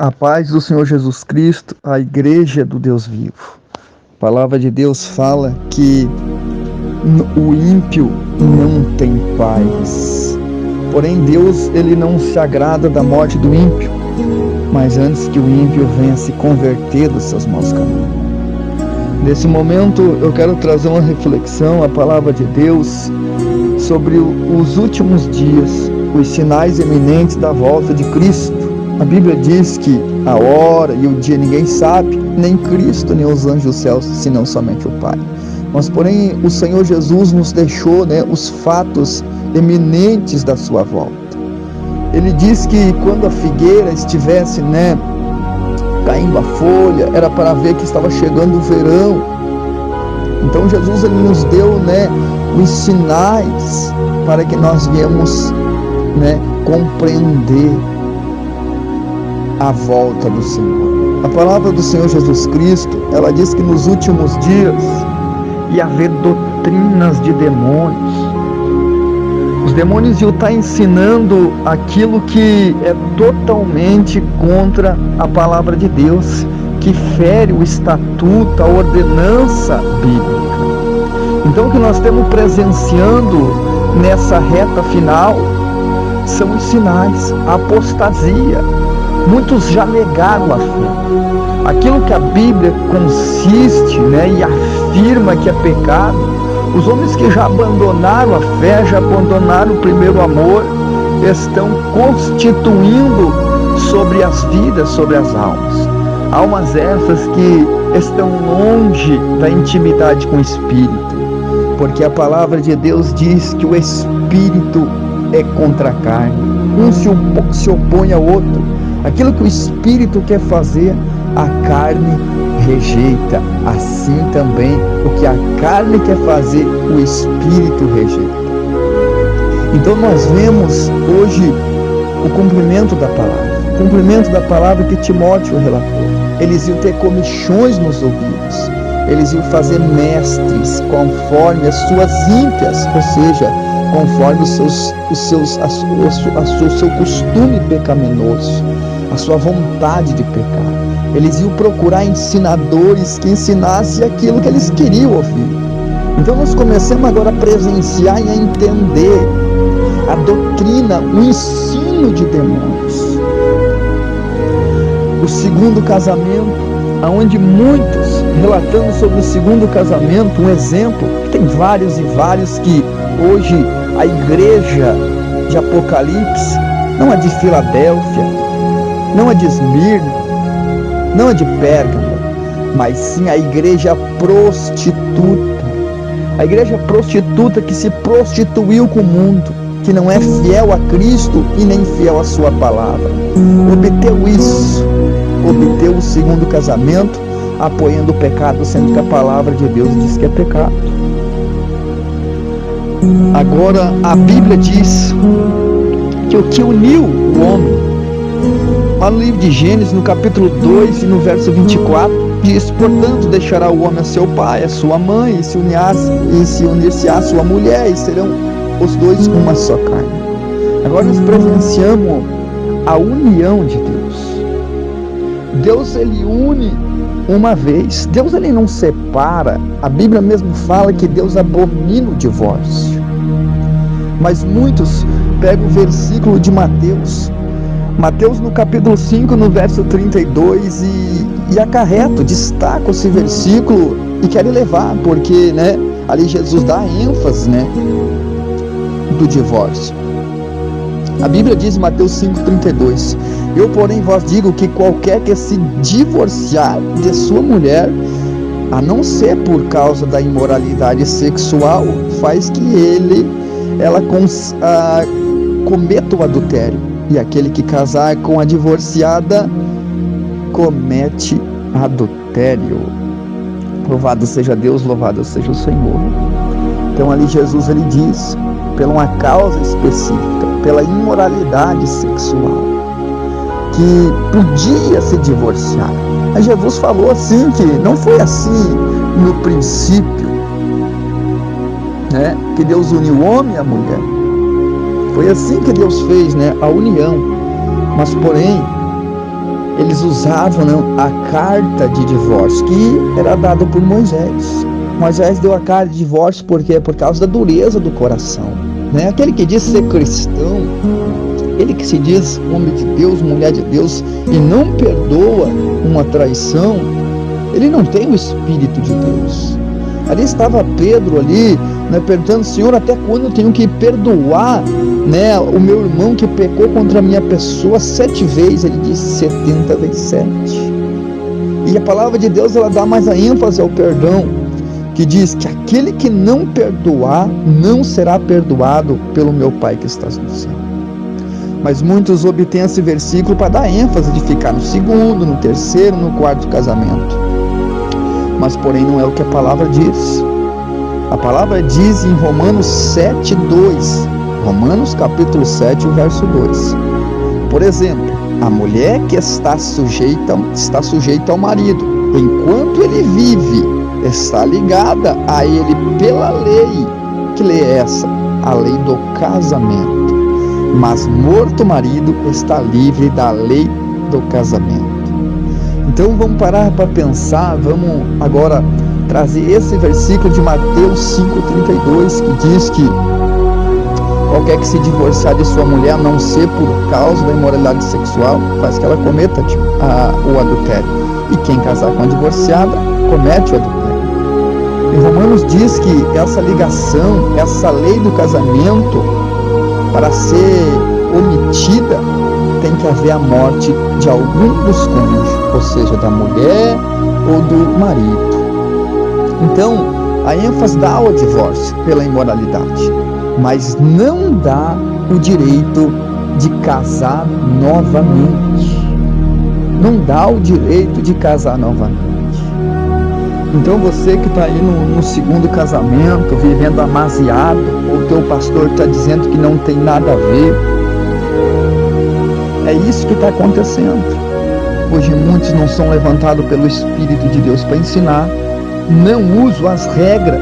A paz do Senhor Jesus Cristo, a igreja do Deus vivo. A palavra de Deus fala que o ímpio não tem paz. Porém, Deus ele não se agrada da morte do ímpio, mas antes que o ímpio venha se converter dos seus maus caminhos. Nesse momento, eu quero trazer uma reflexão, a palavra de Deus, sobre os últimos dias, os sinais eminentes da volta de Cristo. A Bíblia diz que a hora e o dia ninguém sabe, nem Cristo, nem os anjos do céu, senão somente o Pai. Mas, porém, o Senhor Jesus nos deixou, os fatos eminentes da sua volta. Ele diz que quando a figueira estivesse, caindo a folha, era para ver que estava chegando o verão. Então, Jesus ele nos deu, os sinais para que nós viemos, compreender a volta do Senhor. A palavra do Senhor Jesus Cristo, ela diz que nos últimos dias ia haver doutrinas de demônios. Os demônios iam estar ensinando aquilo que é totalmente contra a palavra de Deus, que fere o estatuto, a ordenança bíblica. Então, o que nós estamos presenciando nessa reta final são os sinais, a apostasia. Muitos já negaram a fé. Aquilo que a Bíblia consiste, e afirma que é pecado, os homens que já abandonaram a fé, já abandonaram o primeiro amor, estão constituindo sobre as vidas, sobre as almas. Almas essas que estão longe da intimidade com o Espírito, porque a palavra de Deus diz que o Espírito é contra a carne. Um se opõe ao outro. Aquilo que o Espírito quer fazer, a carne rejeita. Assim também, o que a carne quer fazer, o Espírito rejeita. Então nós vemos hoje o cumprimento da palavra. O cumprimento da palavra que Timóteo relatou. Eles iam ter comichões nos ouvidos. Eles iam fazer mestres conforme as suas ímpias, ou seja, conforme o seu costume pecaminoso, a sua vontade de pecar. Eles iam procurar ensinadores que ensinassem aquilo que eles queriam ouvir. Então nós começamos agora a presenciar e a entender a doutrina, o ensino de demônios. O segundo casamento, onde muitos, relatando sobre o segundo casamento, um exemplo, tem vários e vários que hoje a igreja de Apocalipse, não é de Filadélfia, não é de Esmirna, não é de Pérgamo, mas sim a igreja prostituta. A igreja prostituta que se prostituiu com o mundo, que não é fiel a Cristo e nem fiel à sua palavra. Obteu isso, obteu o segundo casamento, apoiando o pecado, sendo que a palavra de Deus diz que é pecado. Agora, a Bíblia diz que o que uniu o homem, lá no livro de Gênesis, no capítulo 2 e no verso 24, diz: portanto, deixará o homem a seu pai, a sua mãe, e se unir-se à sua mulher, e serão os dois uma só carne. Agora nós presenciamos a união de Deus. Deus ele une uma vez. Deus ele não separa. A Bíblia mesmo fala que Deus abomina o divórcio. Mas muitos pegam o versículo de Mateus no capítulo 5, no verso 32, e acarretam, destacam esse versículo e querem levar, porque ali Jesus dá ênfase do divórcio. A Bíblia diz em Mateus 5,32: eu, porém, vos digo que qualquer que se divorciar de sua mulher, a não ser por causa da imoralidade sexual, faz que ela cometa o adultério. E aquele que casar com a divorciada comete adultério. Louvado seja Deus, louvado seja o Senhor. Então ali Jesus ele diz, pela uma causa específica, pela imoralidade sexual, que podia se divorciar. Mas Jesus falou assim, que não foi assim no princípio, que Deus uniu o homem e a mulher. Foi assim que Deus fez, a união. Mas porém, eles usavam, né, a carta de divórcio que era dada por Moisés. Moisés deu a carta de divórcio por quê? Por causa da dureza do coração, né? Aquele que diz ser cristão, ele que se diz homem de Deus, mulher de Deus, e não perdoa uma traição, ele não tem o Espírito de Deus. Ali estava Pedro ali, né, perguntando: Senhor, até quando eu tenho que perdoar, né, o meu irmão que pecou contra a minha pessoa 7 vezes? Ele disse 70 vezes 7. E a palavra de Deus, ela dá mais a ênfase ao perdão, que diz que aquele que não perdoar não será perdoado pelo meu Pai que estás no céu. Mas muitos obtêm esse versículo para dar ênfase de ficar no segundo, no terceiro, no quarto casamento. Mas porém não é o que a palavra diz. A palavra diz em Romanos 7:2, Romanos capítulo 7, o verso 2. Por exemplo, a mulher que está sujeita ao marido, enquanto ele vive, está ligada a ele pela lei. Que lei é essa? A lei do casamento. Mas morto o marido, está livre da lei do casamento. Então vamos parar para pensar, vamos agora trazer esse versículo de Mateus 5:32, que diz que qualquer que se divorciar de sua mulher, a não ser por causa da imoralidade sexual, faz que ela cometa o adultério. E quem casar com a divorciada, comete o adultério. Em Romanos diz que essa ligação, essa lei do casamento, para ser omitida, tem que haver a morte de algum dos cônjuges, ou seja, da mulher ou do marido. Então, a ênfase dá ao divórcio pela imoralidade, mas não dá o direito de casar novamente. Não dá o direito de casar novamente. Então você que está aí no segundo casamento, vivendo amasiado, ou teu pastor está dizendo que não tem nada a ver, é isso que está acontecendo. Hoje muitos não são levantados pelo Espírito de Deus para ensinar, não usam as regras,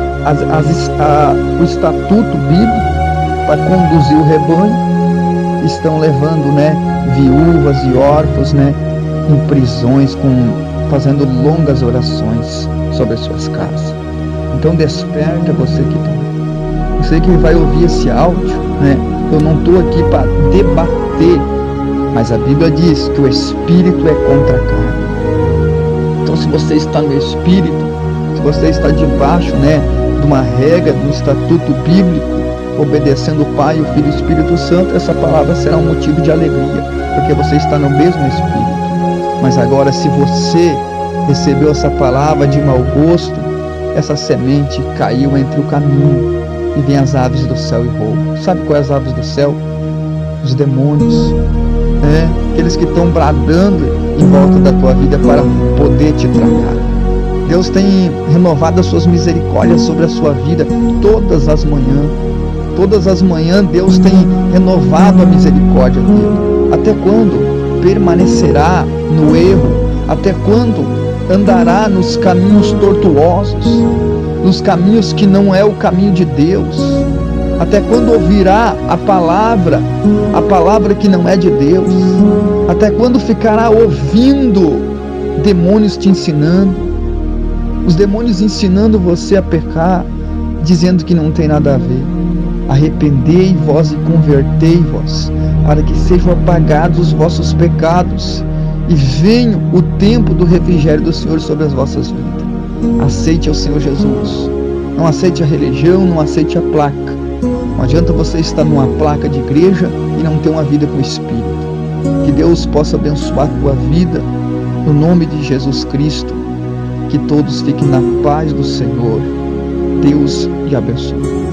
o estatuto bíblico para conduzir o rebanho, estão levando, né, viúvas e órfãos, né, em prisões, fazendo longas orações sobre as suas casas. Então desperta você que está. Você que vai ouvir esse áudio, né? Eu não estou aqui para debater, mas a Bíblia diz que o Espírito é contra a carne. Então se você está no Espírito, se você está debaixo, né, de uma regra, de um estatuto bíblico, obedecendo o Pai, o Filho e o Espírito Santo, essa palavra será um motivo de alegria, porque você está no mesmo Espírito. Mas agora, se você recebeu essa palavra de mau gosto, essa semente caiu entre o caminho e vem as aves do céu e roubam. Sabe quais as aves do céu? Os demônios, né? Aqueles que estão bradando em volta da tua vida para poder te tragar. Deus tem renovado as suas misericórdias sobre a sua vida todas as manhãs. Todas as manhãs Deus tem renovado a misericórdia dele. Até quando permanecerá no erro? Até quando andará nos caminhos tortuosos, nos caminhos que não é o caminho de Deus? Até quando ouvirá a palavra que não é de Deus? Até quando ficará ouvindo demônios te ensinando? Os demônios ensinando você a pecar, dizendo que não tem nada a ver. Arrependei-vos e convertei-vos, para que sejam apagados os vossos pecados, e venha o tempo do refrigério do Senhor sobre as vossas vidas. Aceite ao Senhor Jesus. Não aceite a religião, não aceite a placa. Não adianta você estar numa placa de igreja e não ter uma vida com o Espírito. Que Deus possa abençoar a tua vida, no nome de Jesus Cristo. Que todos fiquem na paz do Senhor. Deus te abençoe.